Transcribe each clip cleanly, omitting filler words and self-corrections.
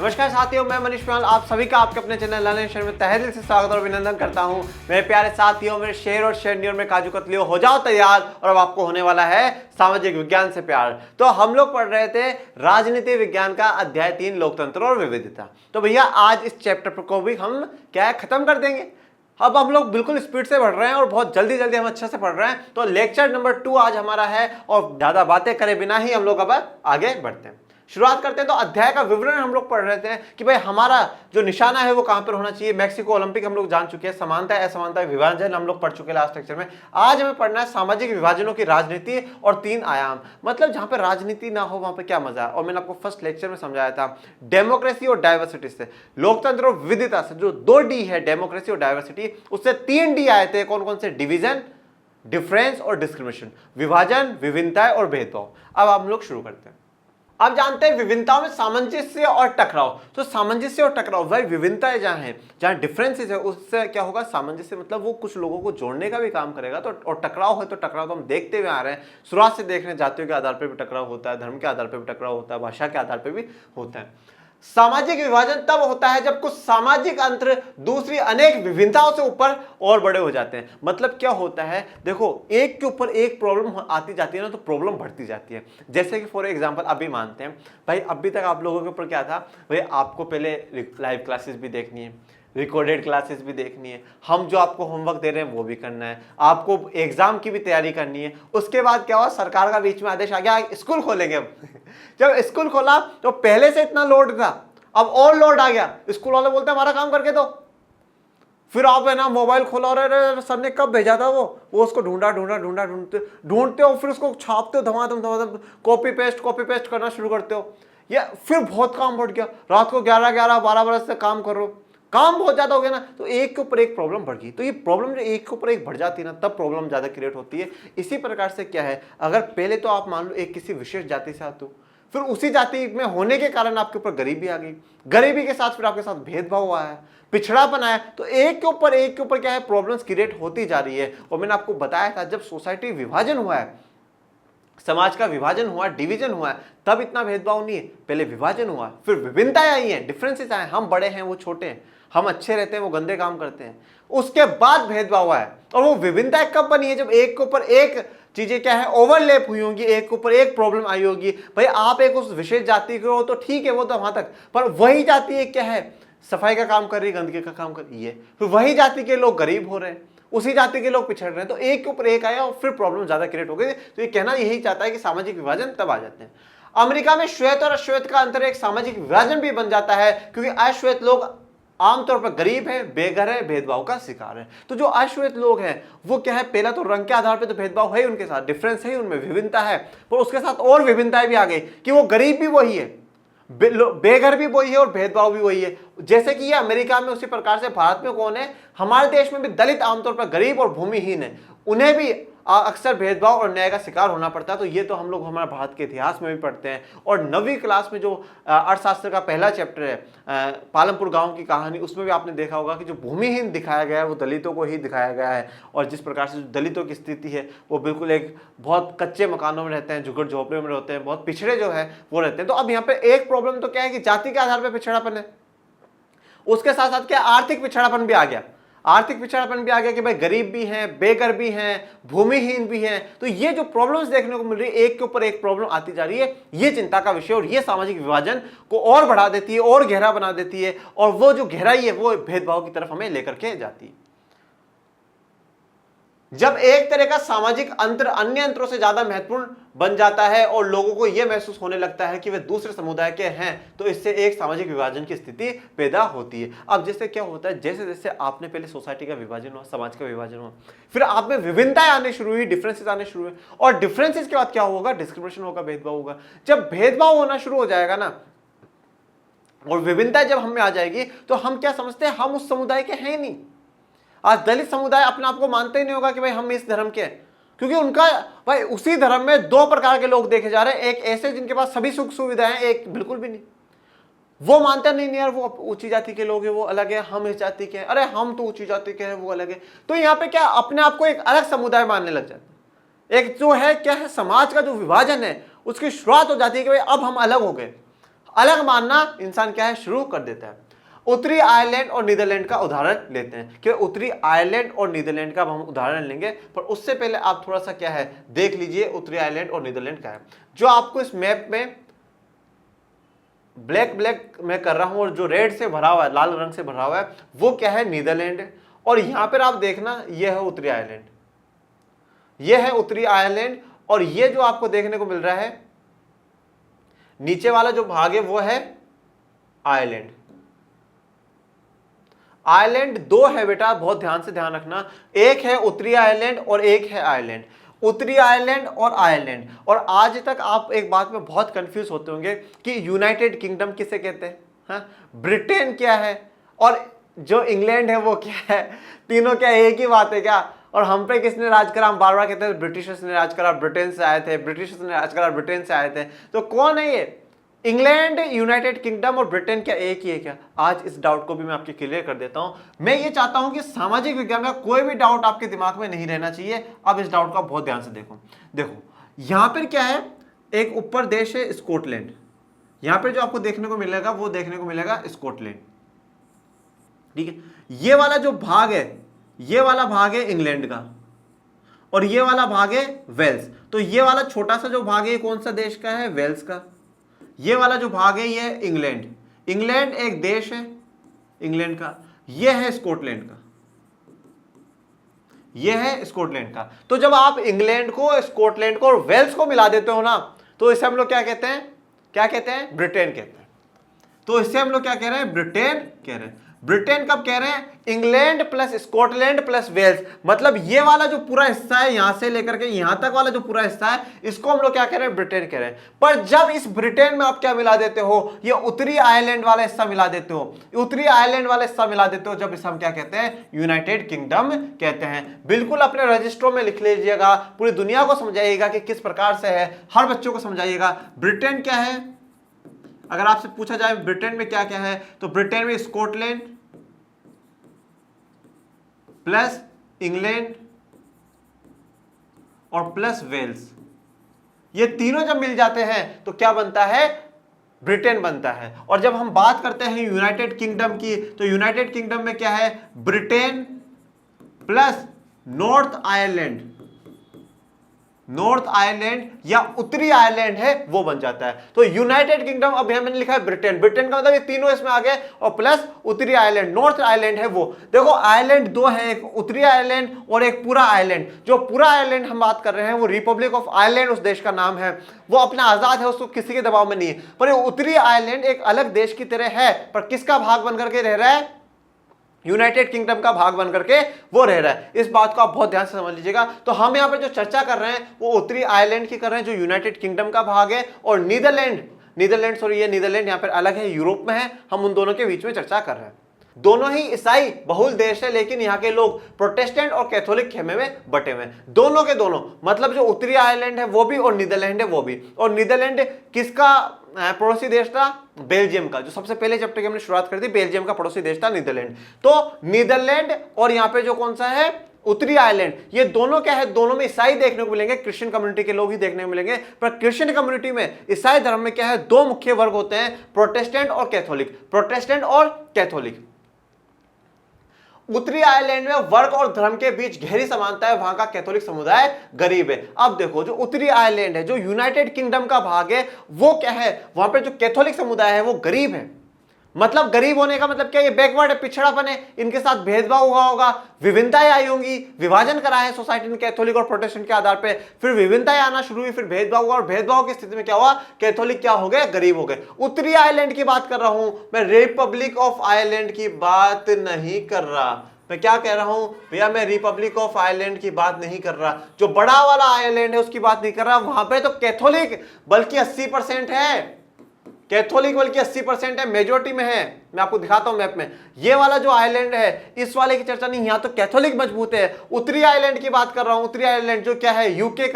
नमस्कार साथियों, मैं मनीष पाल आप सभी का आपके अपने चैनल लर्निंग शेयर में तहे दिल से स्वागत और अभिनंदन करता हूं। मेरे प्यारे साथियों, मेरे शेर और शेरनियों में काजू कतलियों हो जाओ तैयार और अब आपको होने वाला है सामाजिक विज्ञान से प्यार। तो हम लोग पढ़ रहे थे राजनीति विज्ञान का अध्याय 3 लोकतंत्र और विविधता। तो भैया आज इस चैप्टर को भी हम क्या है खत्म कर देंगे। अब हम लोग बिल्कुल स्पीड से पढ़ रहे हैं और बहुत जल्दी जल्दी हम अच्छे से पढ़ रहे हैं। तो लेक्चर नंबर 2 आज हमारा है और ज्यादा बातें करे बिना ही हम लोग अब आगे बढ़ते हैं, शुरुआत करते हैं। तो अध्याय का विवरण हम लोग पढ़ रहे थे कि भाई हमारा जो निशाना है वो कहां पर होना चाहिए। मैक्सिको ओलंपिक हम लोग जान चुके हैं, समानता असमानता विभाजन हम लोग पढ़ चुके हैं लास्ट लेक्चर में। आज हमें पढ़ना है सामाजिक विभाजनों की राजनीति और 3 आयाम। मतलब जहां पर राजनीति ना हो वहां पर क्या मजा है। और मैंने आपको फर्स्ट लेक्चर में समझाया था डेमोक्रेसी और डायवर्सिटी से, लोकतंत्र और विविधता से, जो 2 डी है डेमोक्रेसी और डायवर्सिटी, उससे 3 डी आए थे। कौन कौन से? डिवीजन, डिफरेंस और डिस्क्रिमिनेशन, विभाजन, विभिन्नताएं और भेदभाव। अब हम लोग शुरू करते हैं। अब जानते हैं विभिन्नताओं में सामंजस्य और टकराव। तो सामंजस्य और टकराव, भाई विभिन्नताएं जहां है, जहां डिफरेंसेस है, उससे क्या होगा? सामंजस्य मतलब वो कुछ लोगों को जोड़ने का भी काम करेगा। तो और टकराव है, तो टकराव तो हम देखते हुए आ रहे हैं, शुरुआत से देख रहे हैं। जातियों के आधार पर भी टकराव होता है, धर्म के आधार पर भी टकराव होता है, भाषा के आधार पर भी होता है। सामाजिक विभाजन तब होता है जब कुछ सामाजिक अंतर दूसरी अनेक विभिन्नताओं से ऊपर और बड़े हो जाते हैं। मतलब क्या होता है, देखो एक के ऊपर एक प्रॉब्लम आती जाती है ना, तो प्रॉब्लम बढ़ती जाती है। जैसे कि फॉर एग्जांपल अभी मानते हैं भाई, अभी तक आप लोगों के ऊपर क्या था भाई, आपको पहले लाइव क्लासेस भी देखनी है, रिकॉर्डेड क्लासेस भी देखनी है, हम जो आपको होमवर्क दे रहे हैं वो भी करना है, आपको एग्जाम की भी तैयारी करनी है। उसके बाद क्या हुआ, सरकार का बीच में आदेश आ गया स्कूल खोलेंगे अब जब स्कूल खोला तो पहले से इतना लोड था, अब और लोड आ गया। स्कूल वाले बोलते हैं हमारा काम करके दो। फिर आप है ना मोबाइल खोला और सर ने कब भेजा था वो उसको ढूंढते हो, फिर उसको छापते हो, धमाधम कॉपी पेस्ट करना शुरू करते हो। या फिर बहुत काम बढ़ गया, रात को 11-12 बरस से काम कर रहे हो, काम बहुत ज्यादा हो गया ना, तो एक के ऊपर एक प्रॉब्लम बढ़ गई। तो ये प्रॉब्लम जो एक के ऊपर एक बढ़ जाती है ना, तब प्रॉब्लम ज्यादा क्रिएट होती है। इसी प्रकार से क्या है, अगर पहले तो आप मान लो एक किसी विशेष जाति से आते हो, फिर उसी जाति में होने के कारण आपके ऊपर गरीबी आ गई, गरीबी के साथ फिर आपके साथ भेदभाव हुआ है, पिछड़ापन आया, तो एक के ऊपर क्या है, प्रॉब्लम्स क्रिएट होती जा रही है। और मैंने आपको बताया था जब सोसाइटी विभाजन हुआ है, समाज का विभाजन हुआ, डिवीजन हुआ है, तब इतना भेदभाव नहीं है। पहले विभाजन हुआ, फिर विभिन्नताएं आई हैं, डिफरेंसेस आए, हम बड़े हैं वो छोटे हैं, हम अच्छे रहते हैं वो गंदे काम करते हैं, उसके बाद भेदभाव हुआ है। और वो विभिन्नताएं कब बनी है, जब एक के ऊपर एक चीजें क्या है ओवरलैप हुई होंगी, एक के ऊपर एक प्रॉब्लम आई होगी। भाई आप एक उस विशेष जाति के हो तो ठीक है, वो तो वहां तक, पर वही जाति एक क्या है, सफाई का काम कर रही है, गंदगी का काम कर रही है, फिर वही जाति के लोग गरीब हो रहे हैं, उसी जाति के लोग पिछड़ रहे हैं, तो एक के ऊपर एक आया और फिर प्रॉब्लम ज्यादा क्रिएट हो गई। तो ये कहना यही चाहता है कि सामाजिक विभाजन तब आ जाते हैं। अमेरिका में श्वेत और अश्वेत का अंतर एक सामाजिक विभाजन भी बन जाता है, क्योंकि अश्वेत लोग आमतौर पर गरीब है, बेघर है, भेदभाव का शिकार है। तो जो अश्वेत लोग हैं वो क्या है, पहला तो रंग के आधार पे तो भेदभाव है, उनके साथ डिफरेंस है, उनमें विभिन्नता है, पर उसके साथ और विभिन्नताएं भी आ गई कि वो गरीब भी वही है, बेघर भी वही है और भेदभाव भी वही है। जैसे कि ये अमेरिका में, उसी प्रकार से भारत में कौन है, हमारे देश में भी दलित आमतौर पर गरीब और भूमिहीन है, उन्हें भी अक्सर भेदभाव और न्याय का शिकार होना पड़ता है। तो ये तो हम लोग हमारे भारत के इतिहास में भी पढ़ते हैं। और 9वीं क्लास में जो अर्थशास्त्र का पहला चैप्टर है पालमपुर गांव की कहानी, उसमें भी आपने देखा होगा कि जो भूमिहीन दिखाया गया है वो दलितों को ही दिखाया गया है। और जिस प्रकार से दलितों की स्थिति है वो बिल्कुल एक बहुत कच्चे मकानों में रहते हैं, झुग्गड़ झोपड़ियों में रहते हैं, बहुत पिछड़े जो है वो रहते हैं। तो अब यहाँ पे एक प्रॉब्लम तो क्या है कि जाति के आधार पर पिछड़ापन है, उसके साथ साथ क्या आर्थिक पिछड़ापन भी आ गया, आर्थिक पिछड़ापन भी आ गया कि भाई गरीब भी हैं, बेघर भी हैं, भूमिहीन भी हैं। तो ये जो प्रॉब्लम्स देखने को मिल रही है, एक के ऊपर एक प्रॉब्लम आती जा रही है, ये चिंता का विषय। और ये सामाजिक विभाजन को और बढ़ा देती है, और गहरा बना देती है, और वो जो गहराई है वो भेदभाव की तरफ हमें लेकर के जाती है। जब एक तरह का सामाजिक अंतर अन्य अंतरों से ज्यादा महत्वपूर्ण बन जाता है और लोगों को यह महसूस होने लगता है कि वे दूसरे समुदाय के हैं, तो इससे एक सामाजिक विभाजन की स्थिति पैदा होती है। अब जैसे क्या होता है, जैसे जैसे आपने पहले सोसाइटी का विभाजन हुआ, समाज का विभाजन हुआ, फिर आप में विभिन्नताएं आने शुरू हुई, डिफरेंसेस आने शुरू हुए, और डिफरेंसेस के बाद क्या होगा, डिस्क्रिमिनेशन होगा, भेदभाव होगा। जब भेदभाव होना शुरू हो जाएगा ना और विभिन्नता जब हम में आ जाएगी, तो हम क्या समझते हैं, हम उस समुदाय के हैं नहीं। आज दलित समुदाय अपने आप को मानते ही नहीं होगा कि भाई हम इस धर्म के हैं, क्योंकि उनका भाई उसी धर्म में 2 प्रकार के लोग देखे जा रहे हैं, एक ऐसे जिनके पास सभी सुख सुविधाएं, एक बिल्कुल भी नहीं। वो मानते नहीं यार वो ऊंची जाति के लोग हैं वो अलग है, हम इस जाति के हैं, अरे हम तो ऊंची जाति के हैं वो अलग है। तो यहाँ पे क्या अपने आप को एक अलग समुदाय मानने लग जाते हैं। एक जो है क्या है, समाज का जो विभाजन है उसकी शुरुआत हो जाती है कि भाई अब हम अलग हो गए, अलग मानना इंसान क्या है, शुरू कर देता है। उत्तरी आयरलैंड और नीदरलैंड का उदाहरण लेते हैं कि उत्तरी आयरलैंड और नीदरलैंड का हम उदाहरण लेंगे, पर उससे पहले आप थोड़ा सा क्या है देख लीजिए उत्तरी आयरलैंड और नीदरलैंड का है। जो आपको इस मैप में ब्लैक ब्लैक मैं कर रहा हूं और जो रेड से भरा हुआ है, लाल रंग से भरा हुआ है, वो क्या है, नीदरलैंड है। और यहां पर आप देखना ये है उत्तरी आयरलैंड, ये है उत्तरी आयरलैंड। और ये जो आपको देखने को मिल रहा है नीचे वाला जो भाग है वो है आयरलैंड। आयरलैंड दो है बेटा, बहुत ध्यान से ध्यान रखना, एक है उत्तरी आयरलैंड और एक है आयरलैंड। उत्तरी आयरलैंड और आयरलैंड। और आज तक आप एक बात में बहुत कंफ्यूज होते होंगे कि यूनाइटेड किंगडम किसे कहते हैं, हाँ? ब्रिटेन क्या है और जो इंग्लैंड है वो क्या है? तीनों क्या एक ही बात है क्या? और हम पे किसने राज करा? हम बार बार कहते हैं ब्रिटिशर्स ने राज करा, ब्रिटेन से आए थे, ब्रिटिशर्स ने राज करा, ब्रिटेन से आए थे। तो कौन है ये? इंग्लैंड, यूनाइटेड किंगडम और ब्रिटेन क्या एक ही है क्या? आज इस डाउट को भी मैं आपके क्लियर कर देता हूं। मैं ये चाहता हूं कि सामाजिक विज्ञान का कोई भी डाउट आपके दिमाग में नहीं रहना चाहिए। अब इस डाउट का बहुत ध्यान से देखो। यहां पर क्या है, एक ऊपर देश है स्कॉटलैंड, यहां पर जो आपको देखने को मिलेगा वो देखने को मिलेगा स्कॉटलैंड, ठीक है। ये वाला जो भाग है, ये वाला भाग है इंग्लैंड का और ये वाला भाग है वेल्स। तो ये वाला छोटा सा जो भाग है कौन सा देश का है? वेल्स का। ये वाला जो भाग है ये इंग्लैंड, इंग्लैंड एक देश है इंग्लैंड का। ये है स्कॉटलैंड का, ये है स्कॉटलैंड का। तो जब आप इंग्लैंड को, स्कॉटलैंड को और वेल्स को मिला देते हो ना, तो इसे हम लोग क्या कहते हैं? क्या कहते हैं? ब्रिटेन कहते हैं। तो इससे हम लोग क्या कह रहे हैं? ब्रिटेन कह रहे हैं। ब्रिटेन कब कह रहे हैं? England plus Scotland plus Wales. मतलब ये वाला जो पूरा हिस्सा है यहां से लेकर के यहां तक वाला जो पूरा हिस्सा है, इसको हम लोग क्या कह रहे हैं? ब्रिटेन कह रहे हैं। पर जब इस ब्रिटेन में आप क्या मिला देते हो? ये उत्तरी आयरलैंड वाला हिस्सा मिला देते हो, उत्तरी आयरलैंड वाला हिस्सा मिला देते हो, जब इसे हम क्या कहते हैं? यूनाइटेड किंगडम कहते हैं। बिल्कुल अपने रजिस्टरों में लिख लीजिएगा, पूरी दुनिया को समझाइएगा कि किस प्रकार से है, हर बच्चों को समझाइएगा। ब्रिटेन क्या है? अगर आपसे पूछा जाए ब्रिटेन में क्या क्या है, तो ब्रिटेन में स्कॉटलैंड प्लस इंग्लैंड और प्लस वेल्स, ये तीनों जब मिल जाते हैं तो क्या बनता है? ब्रिटेन बनता है। और जब हम बात करते हैं यूनाइटेड किंगडम की, तो यूनाइटेड किंगडम में क्या है? Britain plus north Ireland, north Ireland या उत्तरी आयरलैंड है वो बन जाता है। तो यूनाइटेड किंगडम, अब यहां मैंने लिखा है ब्रिटेन, ब्रिटेन का मतलब ये तीनों इसमें आ गए, और प्लस उत्तरी आयरलैंड, नॉर्थ आयरलैंड है वो। देखो आयरलैंड दो है, एक उत्तरी आयरलैंड और एक पूरा आयरलैंड। जो पूरा आयरलैंड हम बात कर रहे हैं वो रिपब्लिक ऑफ आयरलैंड उस देश का नाम है, वो अपना आजाद है, उसको किसी के दबाव में नहीं है। पर ये उत्तरी आयरलैंड एक अलग देश की तरह है, पर किसका भाग बन करके रह रहा है? यूनाइटेड किंगडम का भाग बनकर के वो रह रहा है। इस बात को आप बहुत ध्यान से समझ लीजिएगा। तो हम यहां पर जो चर्चा कर रहे हैं वो उत्तरी आयरलैंड की कर रहे हैं, जो यूनाइटेड किंगडम का भाग है, और नीदरलैंड सॉरी, ये नीदरलैंड यहां पर अलग है, यूरोप में है। हम उन दोनों के बीच में चर्चा कर रहे हैं। दोनों ही ईसाई बहुल देश है, लेकिन यहाँ के लोग प्रोटेस्टेंट और कैथोलिक खेमे में बटे हुए हैं। दोनों के दोनों, मतलब जो उत्तरी आयरलैंड है वो भी और नीदरलैंड है वो भी। और नीदरलैंड किसका पड़ोसी देश था? बेल्जियम का। जो सबसे पहले चैप्टर की हमने शुरुआत करी थी, बेल्जियम का पड़ोसी देश था नीदरलैंड। तो नीदरलैंड और यहाँ पे जो कौन सा है? उत्तरी आयरलैंड। ये दोनों क्या है? दोनों में ईसाई देखने को मिलेंगे, क्रिश्चियन कम्युनिटी के लोग ही देखने को मिलेंगे। पर क्रिश्चियन कम्युनिटी में, ईसाई धर्म में क्या है? दो मुख्य वर्ग होते हैं, प्रोटेस्टेंट और कैथोलिक। प्रोटेस्टेंट और कैथोलिक। उत्तरी आयरलैंड में वर्ग और धर्म के बीच गहरी समानता है, वहां का कैथोलिक समुदाय गरीब है। अब देखो जो उत्तरी आयरलैंड है, जो यूनाइटेड किंगडम का भाग है, वो क्या है? वहां पे जो कैथोलिक समुदाय है वो गरीब है। मतलब गरीब होने का मतलब क्या? ये बैकवर्ड है, पिछड़ापन है, इनके साथ भेदभाव हुआ होगा, विभिन्नताएं आई होंगी, विभाजन करा है सोसाइटी ने कैथोलिक और प्रोटेस्टेंट के आधार पे, फिर विभिन्नताएं आना शुरू हुई, फिर भेदभाव हुआ, और भेदभाव की स्थिति में क्या हुआ? कैथोलिक क्या हो गए? गरीब हो गए। उत्तरी आयरलैंड की बात कर रहा हूं मैं, रिपब्लिक ऑफ आयरलैंड की बात नहीं कर रहा। मैं क्या कह रहा हूं भैया? मैं रिपब्लिक ऑफ आयरलैंड की बात नहीं कर रहा, जो बड़ा वाला आयरलैंड है उसकी बात नहीं कर रहा। वहां पे तो कैथोलिक बल्कि 80% है, कैथोलिक बल्कि 80% है, मेजोरिटी में है। मैं आपको दिखाता हूं मैप में। ये वाला जो आयरलैंड है, इस वाले की चर्चा नहीं, यहां तो कैथोलिक मजबूत है। उत्तरी आयरलैंड की बात कर रहा हूं, उत्तरी आयरलैंड जो क्या है? यूके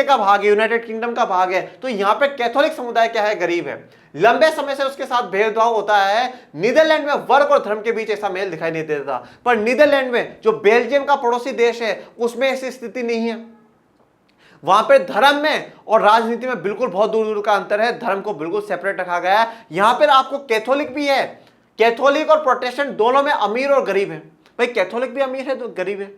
का भाग है, यूनाइटेड किंगडम का भाग है। तो यहां पे कैथोलिक समुदाय क्या है? गरीब है। लंबे समय से उसके साथ भेदभाव होता है। नीदरलैंड में वर्ग और धर्म के बीच ऐसा मेल दिखाई नहीं देता, पर नीदरलैंड में जो बेल्जियम का पड़ोसी देश है उसमें ऐसी स्थिति नहीं है। वहां पे धर्म में और राजनीति में बिल्कुल बहुत दूर दूर का अंतर है, धर्म को बिल्कुल सेपरेट रखा गया है। यहां पर आपको कैथोलिक भी है, कैथोलिक और प्रोटेस्टेंट दोनों में अमीर और गरीब है। भाई कैथोलिक भी अमीर है तो गरीब है,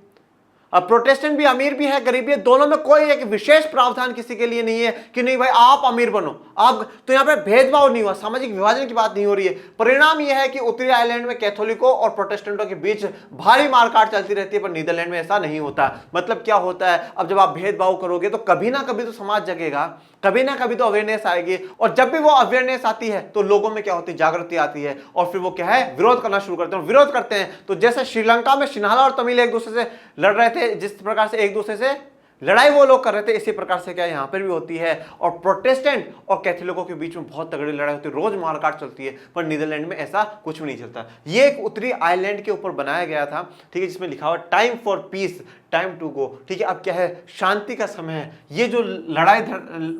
अब प्रोटेस्टेंट भी अमीर भी है गरीब भी है, दोनों में कोई एक विशेष प्रावधान किसी के लिए नहीं है कि नहीं भाई आप अमीर बनो आप, तो यहां पे भेदभाव नहीं हुआ, सामाजिक विभाजन की बात नहीं हो रही है। परिणाम यह है कि उत्तरी आयरलैंड में कैथोलिकों और प्रोटेस्टेंटों के बीच भारी मारकाट चलती रहती है, पर नीदरलैंड में ऐसा नहीं होता। मतलब क्या होता है, अब जब आप भेदभाव करोगे तो कभी ना कभी तो समाज जगेगा, कभी ना कभी तो अवेयरनेस आएगी, और जब भी वो अवेयरनेस आती है तो लोगों में क्या होती है, जागृति आती है, और फिर वो क्या है, विरोध करना शुरू करते हैं। विरोध करते हैं तो जैसे श्रीलंका में सिन्हाला और तमिल एक दूसरे से लड़ रहे थे, जिस प्रकार से एक दूसरे से लड़ाई वो लोग कर रहे थे, इसी प्रकार से क्या यहां पर भी होती है। और प्रोटेस्टेंट और कैथोलिकों के बीच में बहुत तगड़ी लड़ाई होती है, रोज मारकाट चलती है, पर नीदरलैंड में ऐसा कुछ भी नहीं चलता। ये एक उत्तरी आयरलैंड के ऊपर बनाया गया था, ठीक है, जिसमें लिखा हुआ time for peace, time to go, ठीक है। अब क्या है, शांति का समय है। ये जो लड़ाई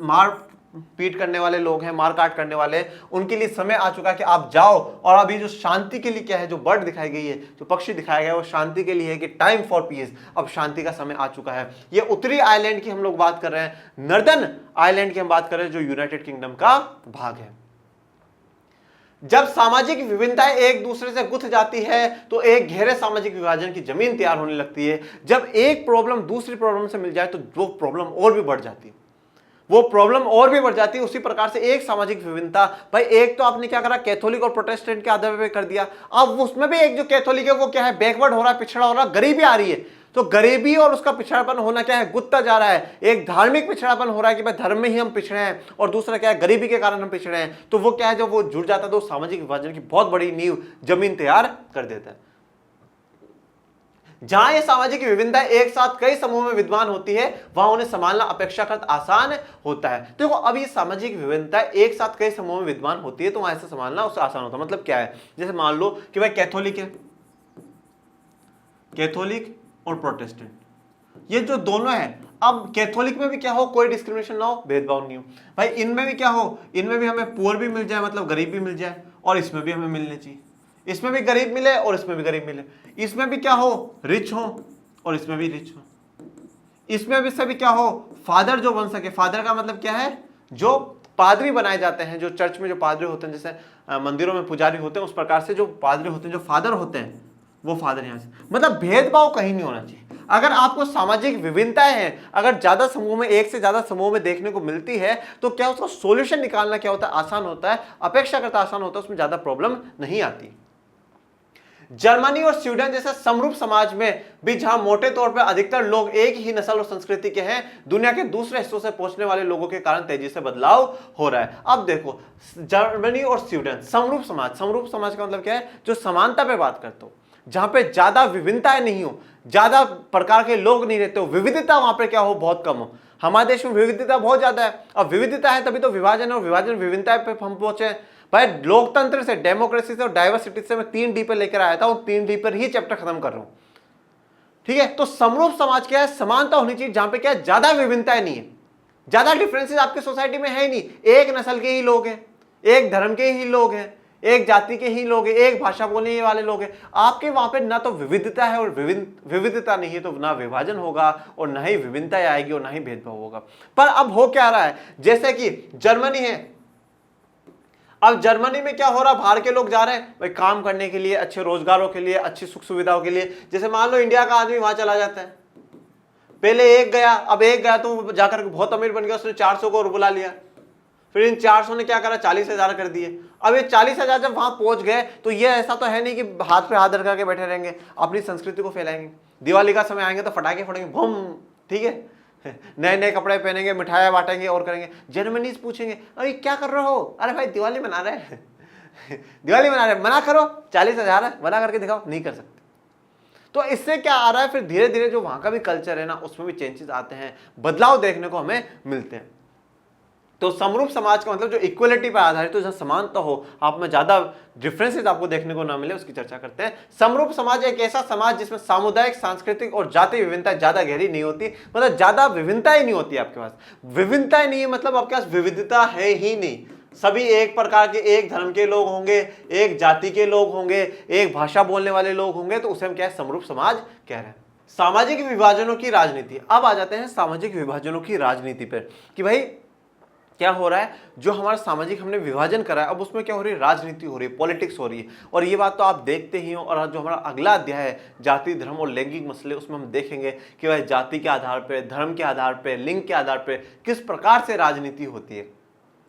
मार पीट करने वाले लोग हैं, मारकाट करने वाले, उनके लिए समय आ चुका है कि आप जाओ। और अभी जो शांति के लिए क्या है, जो बर्ड दिखाई गई है, जो पक्षी दिखाया गया है, वो शांति के लिए है कि टाइम फॉर पीस, अब शांति का समय आ चुका है। ये उत्तरी आयरलैंड की हम लोग बात कर रहे हैं, नॉर्दर्न आयरलैंड की हम बात कर रहे हैं जो यूनाइटेड किंगडम का भाग है। जब सामाजिक विभिन्नताएं एक दूसरे से गुथ जाती है तो एक गहरे सामाजिक विभाजन की जमीन तैयार होने लगती है। जब एक प्रॉब्लम दूसरी प्रॉब्लम से मिल जाए तो वो प्रॉब्लम और भी बढ़ जाती है, वो प्रॉब्लम और भी बढ़ जाती है। उसी प्रकार से एक सामाजिक विभिन्नता, भाई एक तो आपने क्या करा, कैथोलिक और प्रोटेस्टेंट के आधार पर कर दिया, अब उसमें भी एक जो कैथोलिक है वो क्या है, बैकवर्ड हो रहा है, पिछड़ा हो रहा है, गरीबी आ रही है। तो गरीबी और उसका पिछड़ापन होना क्या है, गुत्ता जा रहा है। एक धार्मिक पिछड़ापन हो रहा है कि भाई धर्म में ही हम पिछड़े हैं, और दूसरा क्या है, गरीबी के कारण हम पिछड़े हैं। तो वो क्या है, जब वो जुड़ जाता है तो सामाजिक विभाजन की बहुत बड़ी नींव जमीन तैयार कर देता है। जहां ये सामाजिक विभिन्नता एक साथ कई समूह में विद्यमान होती है, वहां उन्हें संभालना अपेक्षाकृत आसान होता है। देखो अब ये सामाजिक विभिन्नता एक साथ कई समूह में विद्यमान होती है तो वहां ऐसे संभालना उससे आसान होता है। मतलब क्या है, जैसे मान लो कि भाई कैथोलिक है, कैथोलिक और प्रोटेस्टेंट, ये जो दोनों है, अब कैथोलिक में भी क्या हो, कोई डिस्क्रिमिनेशन ना हो, भेदभाव नहीं हो। भाई इनमें भी क्या हो, इनमें भी हमें पुअर भी मिल जाए, मतलब गरीब भी मिल जाए, और इसमें भी हमें मिलने चाहिए, इसमें भी गरीब मिले और इसमें भी गरीब मिले। इसमें भी क्या हो, रिच हो और इसमें भी रिच हो। इसमें भी सभी क्या हो, फादर जो बन सके। फादर का मतलब क्या है, जो पादरी बनाए जाते हैं, जो चर्च में जो पादरी होते हैं, जैसे मंदिरों में पुजारी होते हैं, उस प्रकार से जो पादरी होते हैं, जो फादर होते हैं, वो फादर यहां से। मतलब भेदभाव कहीं नहीं होना चाहिए। अगर आपको सामाजिक विभिन्नताएं हैं, अगर ज्यादा समूह में, एक से ज्यादा समूह में देखने को मिलती है, तो क्या उसका सॉल्यूशन निकालना क्या होता है, आसान होता है, अपेक्षाकृत आसान होता है, उसमें ज्यादा प्रॉब्लम नहीं आती। जर्मनी और स्वीडन जैसे समरूप समाज में भी, जहां मोटे तौर पर अधिकतर लोग एक ही नस्ल और संस्कृति के हैं, दुनिया के दूसरे हिस्सों से पहुंचने वाले लोगों के कारण तेजी से बदलाव हो रहा है। अब देखो जर्मनी और स्वीडन, समरूप समाज, समरूप समाज का मतलब क्या है, जो समानता पे बात करते हो, जहां पे ज्यादा विभिन्नताएं नहीं हो, ज्यादा प्रकार के लोग नहीं रहते हो, विविधता वहां पे क्या हो, बहुत कम हो। हमारे देश में विविधता बहुत ज्यादा है, अब विविधता है तभी तो विभाजन, और विभाजन विभिन्नता पे हम पहुंचे। भाई लोकतंत्र से, डेमोक्रेसी से और डाइवर्सिटी से मैं 3 डी पर लेकर आया था, और 3 डी पर ही चैप्टर खत्म कर रहा हूं, ठीक है। तो समरूप समाज क्या है, समानता होनी चाहिए, जहां पे क्या है, ज्यादा विभिन्नताएं नहीं है, ज्यादा डिफरेंसेस आपकी सोसाइटी में है ही नहीं। एक नस्ल के ही लोग हैं, एक धर्म के ही लोग हैं, एक जाति के ही लोग हैं, एक भाषा बोलने वाले लोग हैं। आपके वहां पे ना तो विविधता है और विविधता नहीं है, तो ना विभाजन होगा और ना ही विभिन्नता आएगी और ना ही भेदभाव होगा। पर अब हो क्या रहा है, जैसे कि जर्मनी है, अब जर्मनी में क्या हो रहा है, बाहर के लोग जा रहे हैं भाई काम करने के लिए, अच्छे रोजगारों के लिए, अच्छी सुख सुविधाओं के लिए। जैसे मान लो इंडिया का आदमी वहां चला जाता है, पहले एक गया, अब एक गया तो जाकर बहुत अमीर बन गया, उसने 400 को बुला लिया, फिर इन 400 ने क्या करा, 40,000 कर दिए। अब ये 40,000 जब वहां पहुंच गए तो ये ऐसा तो है नहीं कि हाथ पे हाथ रखा के बैठे रहेंगे, अपनी संस्कृति को फैलाएंगे। दिवाली का समय आएंगे तो फटाके फोड़ेंगे, बम, ठीक है, नए नए कपड़े पहनेंगे, मिठाइयाँ बांटेंगे और करेंगे। जर्मनीज पूछेंगे अरे क्या कर रहे हो, अरे भाई दिवाली मना रहे हैं दिवाली मना रहे हैं, मना करो, 40,000 है, मना करके दिखाओ, नहीं कर सकते। तो इससे क्या आ रहा है, फिर धीरे धीरे जो वहां का भी कल्चर है ना, उसमें भी चेंजेस आते हैं, बदलाव देखने को हमें मिलते हैं। तो समरूप समाज का मतलब जो इक्वलिटी पर आधारित हो, जहां समानता हो, आप में ज्यादा डिफरेंसेस आपको देखने को ना मिले, उसकी चर्चा करते हैं। समरूप समाज एक ऐसा समाज जिसमें सामुदायिक, सांस्कृतिक और जातीय विभिन्नता ज्यादा गहरी नहीं होती, मतलब ज्यादा विभिन्नता ही नहीं होती आपके पास। विभिन्नता नहीं है मतलब आपके पास विविधता है ही नहीं, सभी एक प्रकार के, एक धर्म के लोग होंगे, एक जाति के लोग होंगे, एक भाषा बोलने वाले लोग होंगे, तो उसे हम क्या है, समरूप समाज कह रहे हैं। सामाजिक विभाजनों की राजनीति। अब आ जाते हैं सामाजिक विभाजनों की राजनीति पर कि भाई क्या हो रहा है, जो हमारा सामाजिक हमने विभाजन करा है अब उसमें क्या हो रही है, राजनीति हो रही है, पॉलिटिक्स हो रही है। और ये बात तो आप देखते ही हो। और जो हमारा अगला अध्याय है जाति धर्म और लैंगिक मसले, उसमें हम देखेंगे कि वह जाति के आधार पर, धर्म के आधार पर, लिंग के आधार पर किस प्रकार से राजनीति होती है।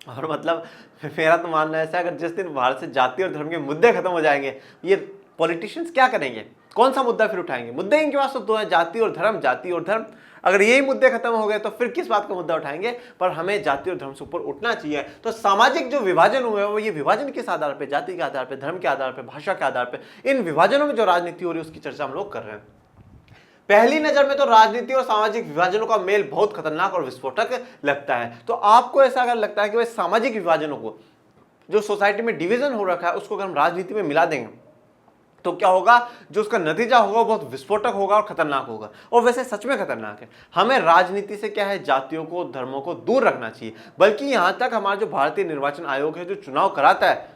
और मतलब मेरा तो मानना है ऐसा, अगर जिस दिन भारत से जाति और धर्म के मुद्दे खत्म हो जाएंगे, ये पॉलिटिशियंस क्या करेंगे, कौन सा मुद्दा फिर उठाएंगे। मुद्दे इनके पास तो दो हैं, जाति और धर्म, जाति और धर्म। अगर यही मुद्दे खत्म हो गए तो फिर किस बात का मुद्दा उठाएंगे। पर हमें जाति और धर्म से ऊपर उठना चाहिए। तो सामाजिक जो विभाजन हुए वो ये विभाजन किस आधार पर, जाति के आधार पर, धर्म के आधार पर, भाषा के आधार पर, इन विभाजनों में जो राजनीति हो रही है उसकी चर्चा हम लोग कर रहे हैं। पहली नजर में तो राजनीति और सामाजिक विभाजनों का मेल बहुत खतरनाक और विस्फोटक लगता है। तो आपको ऐसा अगर लगता है कि भाई सामाजिक विभाजनों को, जो सोसाइटी में डिवीजन हो रखा है, उसको अगर हम राजनीति में मिला देंगे तो क्या होगा, जो उसका नतीजा होगा वो बहुत विस्फोटक होगा और खतरनाक होगा। और वैसे सच में खतरनाक है। हमें राजनीति से क्या है, जातियों को, धर्मों को दूर रखना चाहिए। बल्कि यहां तक हमारा जो भारतीय निर्वाचन आयोग है, जो चुनाव कराता है,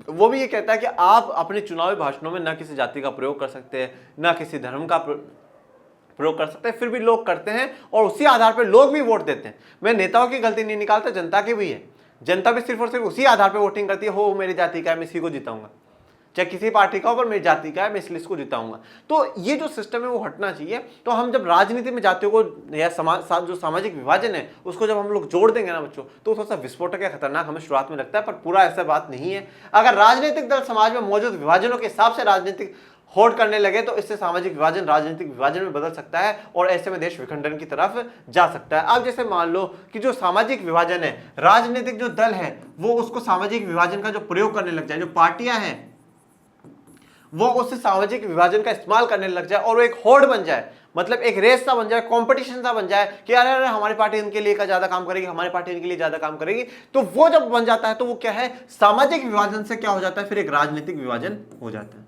वो भी ये कहता है कि आप अपने चुनावी भाषणों में न किसी जाति का प्रयोग कर सकते हैं, न किसी धर्म का प्रयोग कर सकते हैं। फिर भी लोग करते हैं और उसी आधार पर लोग भी वोट देते हैं। मैं नेताओं की गलती नहीं निकालता, जनता की भी है। जनता भी सिर्फ और सिर्फ उसी आधार पर वोटिंग करती है, हो मेरी जाति का है मैं इसी को जिताऊंगा, चाहे किसी पार्टी का हो, पर मेरी जाति का है मैं इसलिए इसको जिताऊंगा। तो ये जो सिस्टम है वो हटना चाहिए। तो हम जब राजनीति में जातियों को या जो सामाजिक विभाजन है उसको जब हम लोग जोड़ देंगे ना बच्चों, तो थोड़ा सा विस्फोटक या खतरनाक हमें शुरुआत में लगता है, पर पूरा ऐसा बात नहीं है। अगर राजनीतिक दल समाज में मौजूद विभाजनों के हिसाब से राजनीतिक होड़ करने लगे तो इससे सामाजिक विभाजन राजनीतिक विभाजन में बदल सकता है और ऐसे में देश विखंडन की तरफ जा सकता है। अब जैसे मान लो कि जो सामाजिक विभाजन है, राजनीतिक जो दल है वो उसको सामाजिक विभाजन का जो प्रयोग करने लग जाए, जो पार्टियां हैं वो उस सामाजिक विभाजन का इस्तेमाल करने लग जाए और वो एक होड़ बन जाए, मतलब एक रेस सा बन जाए, कंपटीशन सा बन जाए कि अरे अरे हमारी पार्टी इनके लिए का ज्यादा काम करेगी, हमारी पार्टी इनके लिए ज्यादा काम करेगी। तो वो जब बन जाता है तो वो क्या है, सामाजिक विभाजन से क्या हो जाता है, फिर एक राजनीतिक विभाजन हो जाता है।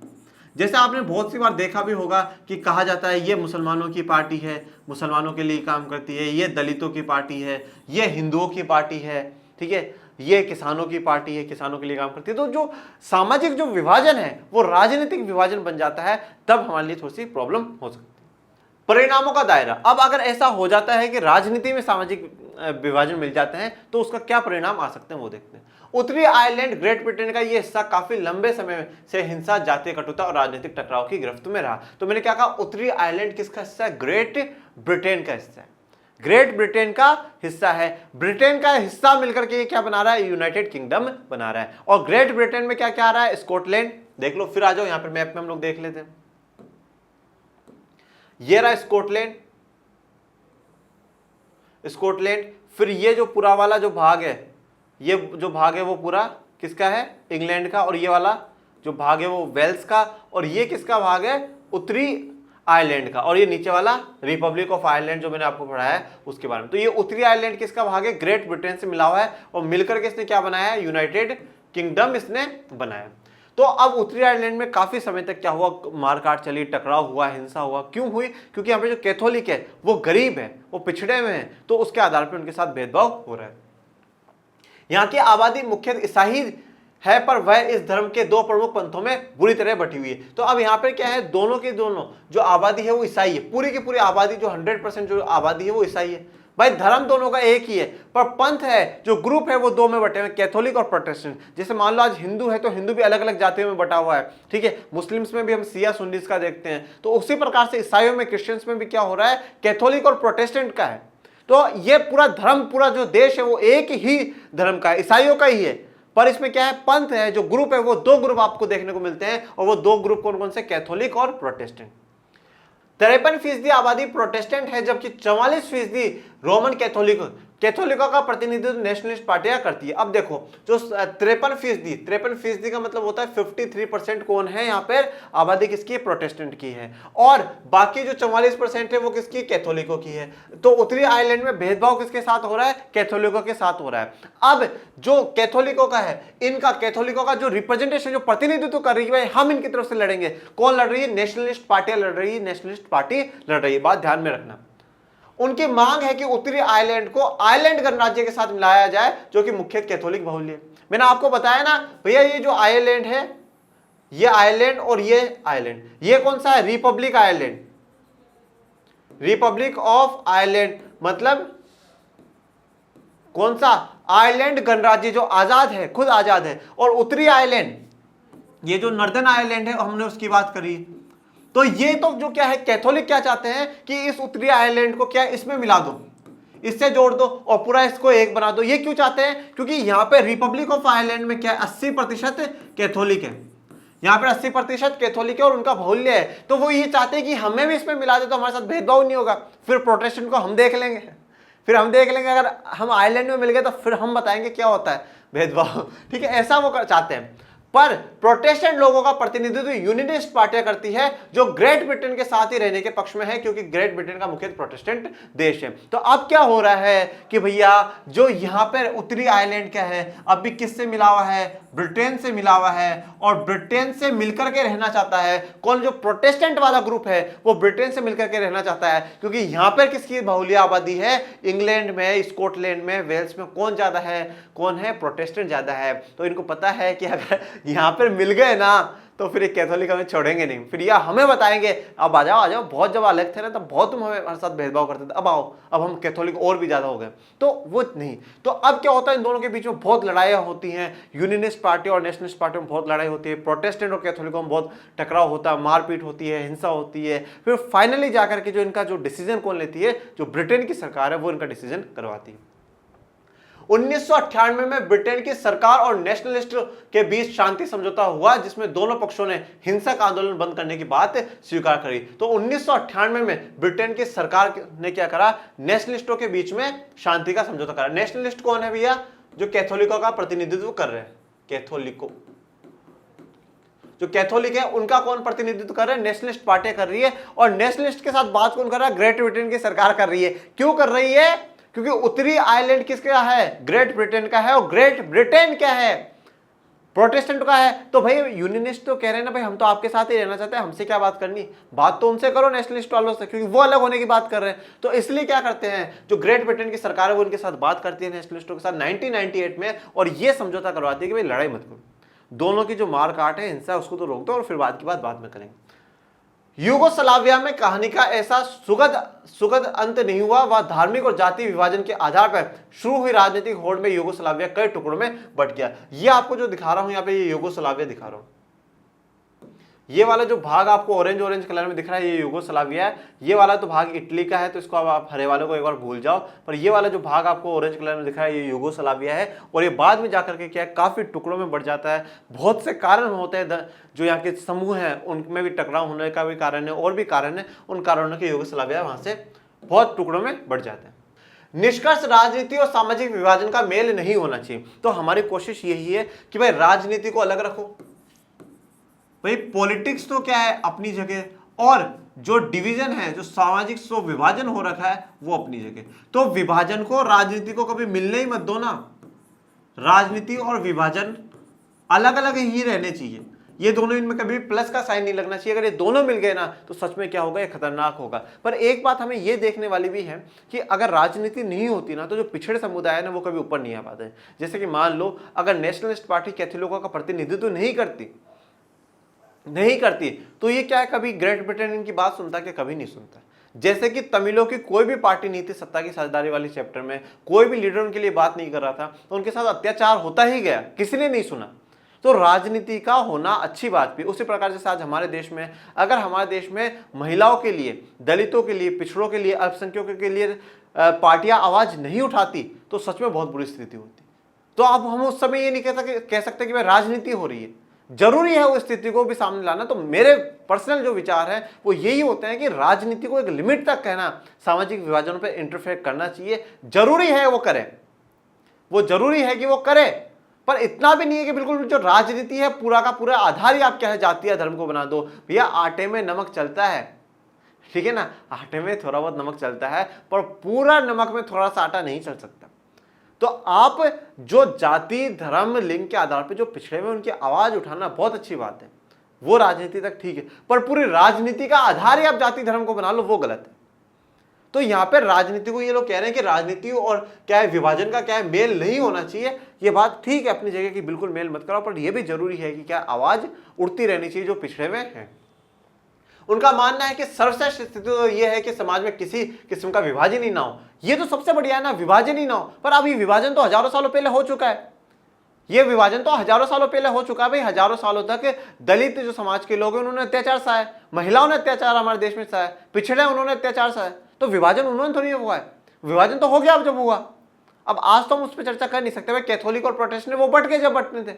जैसे आपने बहुत सी बार देखा भी होगा कि कहा जाता है ये मुसलमानों की पार्टी है, मुसलमानों के लिए काम करती है, ये दलितों की पार्टी है, ये हिंदुओं की पार्टी है, ठीक है, ये किसानों की पार्टी है, किसानों के लिए काम करती है। तो जो सामाजिक जो विभाजन है वो राजनीतिक विभाजन बन जाता है, तब हमारे लिए थोड़ी सी प्रॉब्लम हो सकती है। परिणामों का दायरा, अब अगर ऐसा हो जाता है कि राजनीति में सामाजिक विभाजन मिल जाते हैं तो उसका क्या परिणाम आ सकते हैं वो देखते हैं। उत्तरी आयरलैंड, ग्रेट ब्रिटेन का ये हिस्सा काफी लंबे समय से हिंसा, जातीय कटुता और राजनीतिक टकराव की गिरफ्त में रहा। तो मैंने क्या कहा, उत्तरी आयरलैंड किसका हिस्सा है, ग्रेट ब्रिटेन का हिस्सा है, ग्रेट ब्रिटेन का हिस्सा है। ब्रिटेन का हिस्सा मिलकर के ये क्या बना रहा है, यूनाइटेड किंगडम बना रहा है। और ग्रेट ब्रिटेन में क्या क्या आ रहा है, स्कॉटलैंड, देख लो, फिर आ जाओ यहाँ पर मैप में हम लोग देख लेते हैं। ये रहा स्कॉटलैंड, स्कॉटलैंड, फिर ये जो पूरा वाला जो भाग है, ये जो भाग है वो पूरा किसका है, इंग्लैंड का, और ये वाला जो भाग है वो वेल्स का, और ये किसका भाग है, उत्तरी आयरलैंड का, और ये नीचे वाला रिपब्लिक ऑफ आयरलैंड जो मैंने आपको पढ़ाया है उसके बारे में। तो ये उत्तरी आयरलैंड किसका भाग है, ग्रेट ब्रिटेन से मिला हुआ है, और मिलकर के इसने क्या बनाया है, यूनाइटेड किंगडम इसने बनाया। तो अब उत्तरी आयरलैंड में काफी समय तक क्या हुआ, मारकाट चली, टकराव हुआ, हिंसा हुआ। क्यों हुई, क्योंकि यहाँ पे जो कैथोलिक है वो गरीब है, वो पिछड़े में है, तो उसके आधार पर उनके साथ भेदभाव हो रहा है। यहाँ की आबादी मुख्यतः ईसाई है, पर वह इस धर्म के दो प्रमुख पंथों में बुरी तरह बटी हुई है। तो अब यहाँ पर क्या है, दोनों की दोनों जो आबादी है वो ईसाई है, पूरी की पूरी आबादी जो 100% जो आबादी है वो ईसाई है। भाई धर्म दोनों का एक ही है, पर पंथ है, जो ग्रुप है वो दो में बटे हुए, कैथोलिक और प्रोटेस्टेंट। जैसे मान लो आज हिंदू है तो हिंदू भी अलग अलग जातियों में बटा हुआ है, ठीक है। मुस्लिम्स में भी हम सिया सुन्नीस का देखते हैं, तो उसी प्रकार से ईसाइयों में, क्रिश्चियंस में भी क्या हो रहा है, कैथोलिक और प्रोटेस्टेंट का है। तो ये पूरा धर्म, पूरा जो देश है वो एक ही धर्म का है, ईसाइयों का ही है। पर इसमें क्या है, पंथ है, जो ग्रुप है वो दो ग्रुप आपको देखने को मिलते हैं, और वो दो ग्रुप कौन कौन से, कैथोलिक और प्रोटेस्टेंट। 53% आबादी प्रोटेस्टेंट है, जबकि 44% रोमन कैथोलिकों का प्रतिनिधित्व नेशनलिस्ट पार्टियां करती है। अब देखो जो 53% का मतलब होता है 53% कौन है यहाँ पर, आबादी किसकी, प्रोटेस्टेंट की है, और बाकी जो 44% है वो किसकी, कैथोलिकों की है। तो उत्तरी आयरलैंड में भेदभाव किसके साथ हो रहा है, कैथोलिकों के साथ हो रहा है। अब जो कैथोलिकों का है, इनका कैथोलिकों का जो रिप्रेजेंटेशन, जो प्रतिनिधित्व कर रही है, हम इनकी तरफ से लड़ेंगे। कौन लड़ रही है, नेशनलिस्ट पार्टियां लड़ रही है, नेशनलिस्ट पार्टी लड़ रही है, बात ध्यान में रखना। उनकी मांग है कि उत्तरी आयरलैंड को आयरलैंड गणराज्य के साथ मिलाया जाए, जो कि मुख्य कैथोलिक बहुल्य है। मैंने आपको बताया ना भैया, ये जो आयरलैंड है, ये आयरलैंड और ये आयरलैंड, ये कौन सा है, Republic Ireland, Republic of Ireland मतलब कौन सा? आयरलैंड गणराज्य जो आजाद है, खुद आजाद है। और उत्तरी आयरलैंड, ये जो नॉर्दर्न आयरलैंड है हमने उसकी बात करी। तो ये तो जो क्या है, कैथोलिक क्या चाहते हैं कि इस उत्तरी आयरलैंड को क्या इसमें मिला दो, इससे जोड़ दो और पूरा इसको एक बना दो। ये क्यों चाहते हैं? क्योंकि यहां पे रिपब्लिक ऑफ आयरलैंड में क्या है, 80% कैथोलिक है, यहां पे 80% कैथोलिक है और उनका बाहुल्य है। तो वो ये चाहते हैं कि हमें भी इसमें मिला दे तो हमारे साथ भेदभाव नहीं होगा, फिर प्रोटेस्टेंट को हम देख लेंगे, फिर हम देख लेंगे अगर हम आयरलैंड में मिल गए तो फिर हम बताएंगे क्या होता है भेदभाव। ठीक है, ऐसा वो चाहते हैं। पर प्रोटेस्टेंट लोगों का प्रतिनिधित्व यूनियनिस्ट पार्टियां करती है जो ग्रेट ब्रिटेन के साथ ही रहने के पक्ष में है, क्योंकि ग्रेट ब्रिटेन का मुख्य प्रोटेस्टेंट देश है। तो अब क्या हो रहा है कि भैया जो यहां पर उत्तरी आयरलैंड क्या है, अब भी किससे मिला हुआ है? ब्रिटेन से मिला हुआ है, और ब्रिटेन से मिलकर के रहना चाहता है कौन? जो प्रोटेस्टेंट वाला ग्रुप है वो ब्रिटेन से मिलकर के रहना चाहता है, क्योंकि यहां पर किसकी बाहुल्य आबादी है? इंग्लैंड में, स्कॉटलैंड में, वेल्स में कौन ज्यादा है? कौन है? प्रोटेस्टेंट ज्यादा है। तो इनको पता है कि अगर यहां पर मिल गए ना तो फिर एक कैथोलिक हमें छोड़ेंगे नहीं, फिर यह हमें बताएंगे अब आ जाओ आ जाओ, बहुत जब अलग थे ना तब बहुत तुम हमारे साथ भेदभाव करते थे, अब आओ, अब हम कैथोलिक और भी ज्यादा हो गए। तो वो नहीं। तो अब क्या होता है, इन दोनों के बीच में बहुत लड़ाइयां होती हैं, यूनियनिस्ट पार्टी और नेशनलिस्ट पार्टी में बहुत लड़ाई होती है, प्रोटेस्टेंट और कैथोलिकों में बहुत टकराव होता है, मारपीट होती है, हिंसा होती है। फिर फाइनली जाकर के जो इनका जो डिसीजन कौन लेती है? जो ब्रिटेन की सरकार है वो इनका डिसीजन करवाती है। 1998 में ब्रिटेन की सरकार और नेशनलिस्ट के बीच शांति समझौता हुआ, जिसमें दोनों पक्षों ने हिंसक आंदोलन बंद करने की बात स्वीकार करी। तो 1998 में ब्रिटेन की सरकार ने क्या करा? नेशनलिस्टों के बीच में शांति का समझौता करा। नेशनलिस्ट कौन है भैया? जो कैथोलिकों का प्रतिनिधित्व कर रहे हैं। कैथोलिकों, जो कैथोलिक है उनका कौन प्रतिनिधित्व कर रहे हैं? नेशनलिस्ट पार्टी कर रही है। और नेशनलिस्ट के साथ बात कौन कर रहा है? ग्रेट ब्रिटेन की सरकार कर रही है। क्यों कर रही है? क्योंकि उत्तरी आयरलैंड किसका है? ग्रेट ब्रिटेन का है, और ग्रेट ब्रिटेन क्या है? प्रोटेस्टेंट का है। तो भाई यूनियनिस्ट तो कह रहे हैं ना भाई हम तो आपके साथ ही रहना चाहते हैं, हमसे क्या बात करनी, बात तो उनसे करो नेशनलिस्ट वालों से, क्योंकि वो अलग होने की बात कर रहे हैं। तो इसलिए क्या करते हैं, जो ग्रेट ब्रिटेन की सरकार है वो उनके साथ बात करती है नेशनलिस्टों के साथ 1998 में, और ये समझौता करवाती है कि भाई लड़ाई मत करो, दोनों की जो मार काट है, हिंसा, उसको तो रोक दो, और फिर बाद की बात बाद में करेंगे। यूगोस्लाविया में कहानी का ऐसा सुखद अंत नहीं हुआ। वह धार्मिक और जातीय विभाजन के आधार पर शुरू हुई राजनीतिक होड़ में यूगोस्लाविया कई टुकड़ों में बट गया। ये आपको जो दिखा रहा हूं यहाँ पे, ये यूगोस्लाविया दिखा रहा हूं। ये वाला जो भाग आपको ऑरेंज कलर में दिख रहा है, ये यूगोस्लाविया है। ये वाला तो भाग इटली का है, तो इसको अब आप हरे वाले को एक बार भूल जाओ। पर ये वाला जो भाग आपको ऑरेंज कलर में दिख रहा है, ये यूगोस्लाविया है। और ये बाद में जाकर के क्या है, काफी टुकड़ों में बढ़ जाता है। बहुत से कारण होते हैं, जो यहाँ के समूह हैं उनमें भी टकराव होने का भी कारण है, और भी कारण है। उन कारणों के यूगोस्लाविया वहां से बहुत टुकड़ों में बढ़ जाता है। निष्कर्ष, राजनीति और सामाजिक विभाजन का मेल नहीं होना चाहिए। तो हमारी कोशिश यही है कि भाई राजनीति को अलग रखो, भाई पॉलिटिक्स तो क्या है अपनी जगह, और जो डिवीजन है, जो सामाजिक जो विभाजन हो रखा है वो अपनी जगह। तो विभाजन को, राजनीति को कभी मिलने ही मत दो ना। राजनीति और विभाजन अलग अलग ही रहने चाहिए, ये दोनों, इनमें कभी प्लस का साइन नहीं लगना चाहिए। अगर ये दोनों मिल गए ना तो सच में क्या होगा, ये खतरनाक होगा। पर एक बात हमें ये देखने वाली भी है कि अगर राजनीति नहीं होती ना तो जो पिछड़े समुदाय है ना वो कभी ऊपर नहीं आ पाते। जैसे कि मान लो अगर नेशनलिस्ट पार्टी कैथोलिकों का प्रतिनिधित्व नहीं करती तो ये क्या है, कभी ग्रेट ब्रिटेन इनकी बात सुनता कि कभी नहीं सुनता। जैसे कि तमिलों की कोई भी पार्टी नहीं थी सत्ता की साझेदारी वाली चैप्टर में, कोई भी लीडर उनके लिए बात नहीं कर रहा था, तो उनके साथ अत्याचार होता ही गया, किसी ने नहीं सुना। तो राजनीति का होना अच्छी बात भी। उसी प्रकार से आज हमारे देश में, अगर हमारे देश में महिलाओं के लिए, दलितों के लिए, पिछड़ों के लिए, अल्पसंख्यकों के लिए पार्टियां आवाज नहीं उठाती तो सच में बहुत बुरी स्थिति होती। तो अब हम उस समय ये नहीं कह सकते कि भाई राजनीति हो रही है, जरूरी है उस स्थिति को भी सामने लाना। तो मेरे पर्सनल जो विचार है वो यही होते हैं कि राजनीति को एक लिमिट तक कहना, सामाजिक विभाजनों पर इंटरफेयर करना चाहिए, जरूरी है वो करे, वो जरूरी है कि वो करे, पर इतना भी नहीं है कि बिल्कुल जो राजनीति है पूरा का पूरा आधार ही आप क्या है, जातीय धर्म को बना दो। भैया आटे में नमक चलता है, ठीक है ना, आटे में थोड़ा बहुत नमक चलता है, पर पूरा नमक में थोड़ा सा आटा नहीं चल सकता। तो आप जो जाति, धर्म, लिंग के आधार पर जो पिछड़े हुए उनकी आवाज उठाना बहुत अच्छी बात है, वो राजनीति तक ठीक है, पर पूरी राजनीति का आधार ही आप जाति धर्म को बना लो, वो गलत है। तो यहां पे राजनीति को ये लोग कह रहे हैं कि राजनीति और क्या है, विभाजन का क्या है, मेल नहीं होना चाहिए। ये बात ठीक है अपनी जगह कि बिल्कुल मेल मत करो, पर यह भी जरूरी है कि क्या आवाज उठती रहनी चाहिए जो पिछड़े हुए हैं। उनका मानना है कि सर्वश्रेष्ठ स्थिति तो यह है कि समाज में किसी किस्म का विभाजन ही ना हो। ये तो सबसे बढ़िया है ना, विभाजन ही ना हो। पर अब ये विभाजन तो हजारों सालों पहले हो चुका है। ये विभाजन तो हजारों सालों पहले हो चुका है भाई। हजारों सालों तक दलित जो समाज के लोग हैं उन्होंने अत्याचार सहा है, महिलाओं ने अत्याचार हमारे देश में सहा है, पिछड़े उन्होंने अत्याचार सहा है। तो विभाजन उन्होंने थोड़ी हुआ है, विभाजन तो हो गया अब जब हुआ। अब आज तो हम उस पर चर्चा कर नहीं सकते भाई, कैथोलिक और प्रोटेस्टेंट वो बट गए जब बटने थे।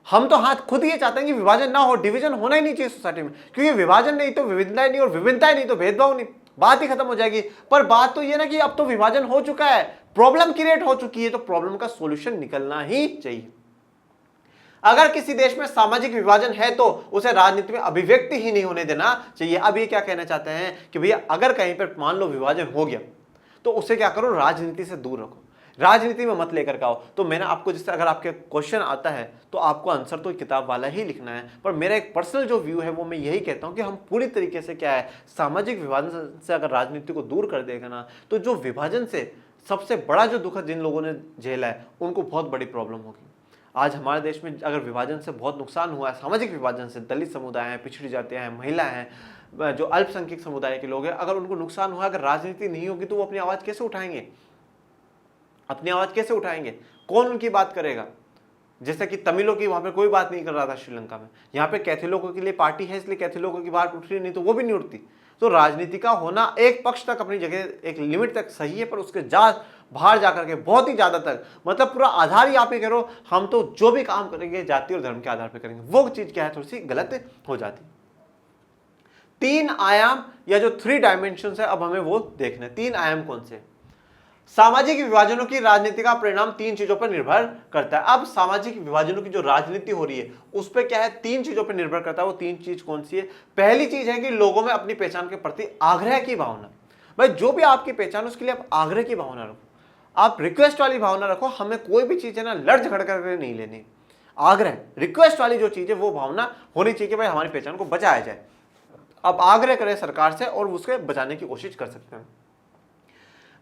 हम तो हाथ खुद ये चाहते हैं कि विभाजन ना हो, डिवीजन होना ही नहीं चाहिए सोसाइटी में, क्योंकि विभाजन नहीं तो विविधता नहीं, और विभिन्नता नहीं तो भेदभाव नहीं, बात ही खत्म हो जाएगी। पर बात तो ये ना कि अब तो विभाजन हो चुका है, प्रॉब्लम क्रिएट हो चुकी है, तो प्रॉब्लम का सॉल्यूशन निकलना ही चाहिए। अगर किसी देश में सामाजिक विभाजन है तो उसे राजनीति में अभिव्यक्ति ही नहीं होने देना चाहिए। अब ये क्या कहना चाहते हैं कि भैया अगर कहीं पर मान लो विभाजन हो गया तो उसे क्या करो, राजनीति से दूर रखो, राजनीति में मत लेकर के आओ। तो मैंने आपको जिससे अगर आपके क्वेश्चन आता है तो आपको आंसर तो किताब वाला ही लिखना है, पर मेरा एक पर्सनल जो व्यू है वो मैं यही कहता हूं कि हम पूरी तरीके से क्या है, सामाजिक विभाजन से अगर राजनीति को दूर कर देगा ना, तो जो विभाजन से सबसे बड़ा जो दुख जिन लोगों ने झेला है उनको बहुत बड़ी प्रॉब्लम होगी। आज हमारे देश में अगर विभाजन से बहुत नुकसान हुआ है, सामाजिक विभाजन से, दलित समुदाय हैं, पिछड़ी जातियां हैं, महिला हैं, जो अल्पसंख्यक समुदाय के लोग हैं, अगर उनको नुकसान हुआ, अगर राजनीति नहीं होगी तो वो अपनी आवाज कैसे उठाएंगे, अपनी आवाज कैसे उठाएंगे, कौन उनकी बात करेगा। जैसे कि तमिलों की वहां पे कोई बात नहीं कर रहा था श्रीलंका में, यहाँ पे कैथोलिकों के लिए पार्टी है इसलिए कैथोलिकों की बात उठ रही, नहीं तो वो भी नहीं उठती। तो राजनीति का होना एक पक्ष तक अपनी जगह एक लिमिट तक सही है, पर उसके बाहर जाकर के बहुत ही ज्यादा तक, मतलब पूरा आधार ही आप ही करो, हम तो जो भी काम करेंगे जाति और धर्म के आधार पर करेंगे, वो चीज क्या है थोड़ी सी गलत हो जाती। 3 आयाम या जो 3 डायमेंशन है अब हमें वो देखना है। 3 आयाम कौन से? सामाजिक विभाजनों की राजनीति का परिणाम 3 चीजों पर निर्भर करता है। अब सामाजिक विभाजनों की जो राजनीति हो रही है उस पर क्या है, 3 चीजों पर निर्भर करता है। वो 3 चीज कौन सी है? पहली चीज है कि लोगों में अपनी पहचान के प्रति आग्रह की भावना। भाई जो भी आपकी पहचान उसके लिए आप आग्रह की भावना रखो, आप रिक्वेस्ट वाली भावना रखो। हमें कोई भी चीज है ना लड़ झगड़ करके नहीं लेनी, आग्रह रिक्वेस्ट वाली जो चीज है वो भावना होनी चाहिए कि भाई हमारी पहचान को बचाया जाए। आप आग्रह करें सरकार से और उसके बचाने की कोशिश कर सकते हैं।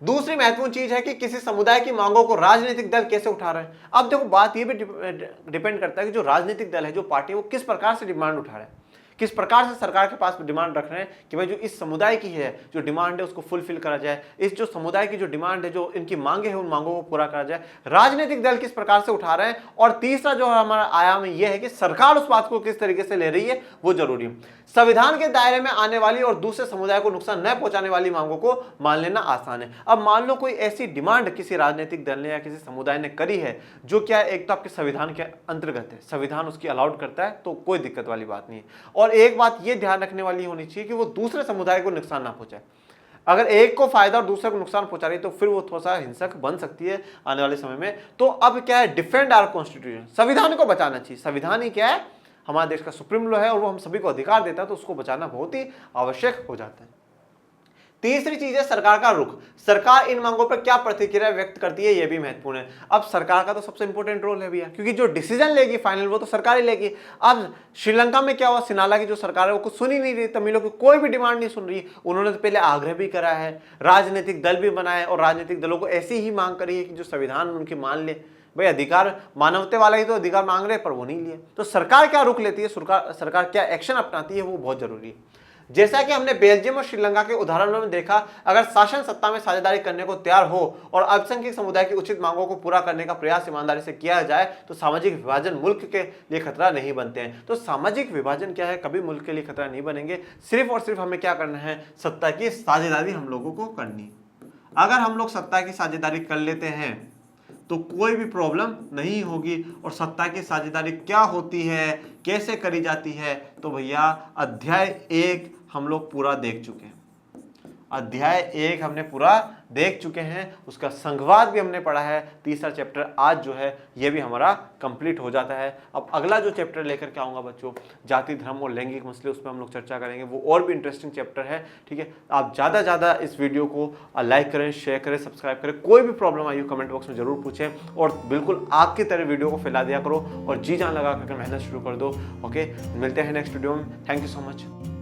दूसरी महत्वपूर्ण चीज है कि किसी समुदाय की मांगों को राजनीतिक दल कैसे उठा रहे हैं। अब देखो बात ये भी डिपेंड करता है कि जो राजनीतिक दल है, जो पार्टी है, वो किस प्रकार से डिमांड उठा रहे हैं, किस प्रकार से सरकार के पास डिमांड रख रहे हैं कि भाई जो इस समुदाय की है जो डिमांड है उसको फुलफिल करा जाए, इस जो समुदाय की जो डिमांड है, जो इनकी मांगे हैं, उन मांगों को पूरा करा जाए। राजनीतिक दल किस प्रकार से उठा रहे हैं। और तीसरा जो हमारा आयाम है यह है कि सरकार उस बात को किस तरीके से ले रही है, वो जरूरी है। संविधान के दायरे में आने वाली और दूसरे समुदाय को नुकसान न पहुंचाने वाली मांगों को मान लेना आसान है। अब मान लो कोई ऐसी डिमांड किसी राजनीतिक दल ने या किसी समुदाय ने करी है जो क्या एक तो आपके संविधान के अंतर्गत है, संविधान उसकी अलाउड करता है, तो कोई दिक्कत वाली बात नहीं है। और एक बात ये ध्यान रखने वाली होनी चाहिए कि वो दूसरे समुदाय को नुकसान ना पहुंचाए। अगर एक को फायदा और दूसरे को नुकसान पहुंचा रही है तो फिर वो थोड़ा सा हिंसक बन सकती है आने वाले समय में। तो अब क्या है, डिफेंड आवर कॉन्स्टिट्यूशन, संविधान को बचाना चाहिए। संविधान ही क्या है, हमारे देश का सुप्रीम लॉ है और वो हम सभी को अधिकार देता है, तो उसको बचाना बहुत ही आवश्यक हो जाता है। तीसरी चीज है सरकार का रुख। सरकार इन मांगों पर क्या प्रतिक्रिया व्यक्त करती है, यह भी महत्वपूर्ण है। अब सरकार का तो सबसे इंपॉर्टेंट रोल है भैया, क्योंकि जो डिसीजन लेगी फाइनल वो तो सरकार ही लेगी। अब श्रीलंका में क्या हुआ, सिनाला की जो सरकार है वो कुछ सुन ही नहीं रही, तमिलों की कोई भी डिमांड नहीं सुन रही। उन्होंने तो पहले आग्रह भी करा है, राजनीतिक दल भी बनाए और राजनीतिक दलों को ऐसी ही मांग करी है कि जो संविधान उनकी मान ले। भाई अधिकार मानवता वाला ही तो अधिकार मांग रहे, पर वो नहीं लिए। तो सरकार क्या रुख लेती है, सरकार क्या एक्शन अपनाती है, वो बहुत जरूरी है। जैसा कि हमने बेल्जियम और श्रीलंका के उदाहरणों में देखा, अगर शासन सत्ता में साझेदारी करने को तैयार हो और अल्पसंख्यक समुदाय की उचित मांगों को पूरा करने का प्रयास ईमानदारी से किया जाए तो सामाजिक विभाजन मुल्क के लिए खतरा नहीं बनते हैं। तो सामाजिक विभाजन क्या है, कभी मुल्क के लिए खतरा नहीं बनेंगे। सिर्फ और सिर्फ हमें क्या करना है, सत्ता की साझेदारी हम लोगों को करनी। अगर हम लोग सत्ता की साझेदारी कर लेते हैं तो कोई भी प्रॉब्लम नहीं होगी। और सत्ता की साझेदारी क्या होती है, कैसे करी जाती है, तो भैया अध्याय 1 हम लोग पूरा देख चुके हैं। अध्याय 1 हमने पूरा देख चुके हैं, उसका संघवाद भी हमने पढ़ा है। तीसरा चैप्टर आज जो है ये भी हमारा कंप्लीट हो जाता है। अब अगला जो चैप्टर लेकर के आऊँगा बच्चों, जाति धर्म और लैंगिक मसले, उस पर हम लोग चर्चा करेंगे। वो और भी इंटरेस्टिंग चैप्टर है, ठीक है। आप ज़्यादा ज़्यादा इस वीडियो को लाइक करें, शेयर करें, सब्सक्राइब करें। कोई भी प्रॉब्लम आई हो कमेंट बॉक्स में ज़रूर पूछें और बिल्कुल आपकी तरह वीडियो को फैला दिया करो और जी जान लगा करके मेहनत शुरू कर दो। ओके, मिलते हैं नेक्स्ट वीडियो में। Thank you so much.